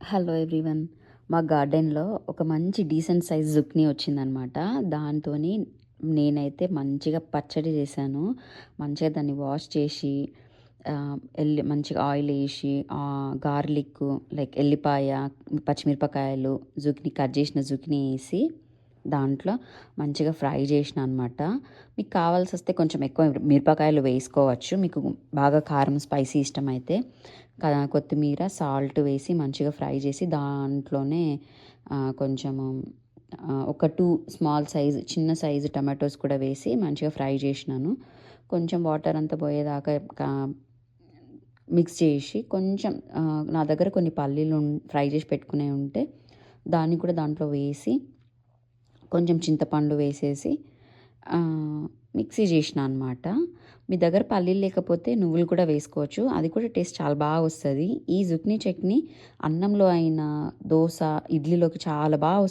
Hello everyone. మా గార్డెన్‌లో ఒక మంచి డీసెంట్ సైజ్ జుక్నీ వచ్చిందనమాట. దాంతోని నేనైతే మంచిగా పచ్చడి చేశాను. మంచిగా దాన్ని వాష్ చేసి మంచిగా ఆయిలేసి గార్లిక్కు లైక్ ఎల్లిపాయ, పచ్చిమిరపకాయలు, కట్ చేసిన జుక్నీ ఏసి దాంట్లో మంచిగా ఫ్రై చేసినా అనమాట. మీకు కావాల్సొస్తే కొంచెం ఎక్కువ మిరపకాయలు వేసుకోవచ్చు. మీకు బాగా కారం, స్పైసీ ఇష్టమైతే. కొత్తిమీర, సాల్ట్ వేసి మంచిగా ఫ్రై చేసి దాంట్లోనే కొంచెము ఒక 2 స్మాల్ సైజ్ చిన్న సైజు టమాటోస్ కూడా వేసి మంచిగా ఫ్రై చేసినాను. కొంచెం వాటర్ అంతా పోయేదాకా మిక్స్ చేసి కొంచెం నా దగ్గర కొన్ని పల్లీలు ఫ్రై చేసి పెట్టుకునేవి ఉంటే దాన్ని కూడా దాంట్లో వేసి కొంచెం చింతపండు వేసేసి మిక్సీ చేసిన అనమాట. మీ దగ్గర పల్లీలు లేకపోతే నువ్వులు కూడా వేసుకోవచ్చు. అది కూడా టేస్ట్ చాలా బాగా వస్తుంది. ఈ జుక్నీ చట్నీ అన్నంలో అయినా, దోస, ఇడ్లీలోకి చాలా బాగా వస్తుంది.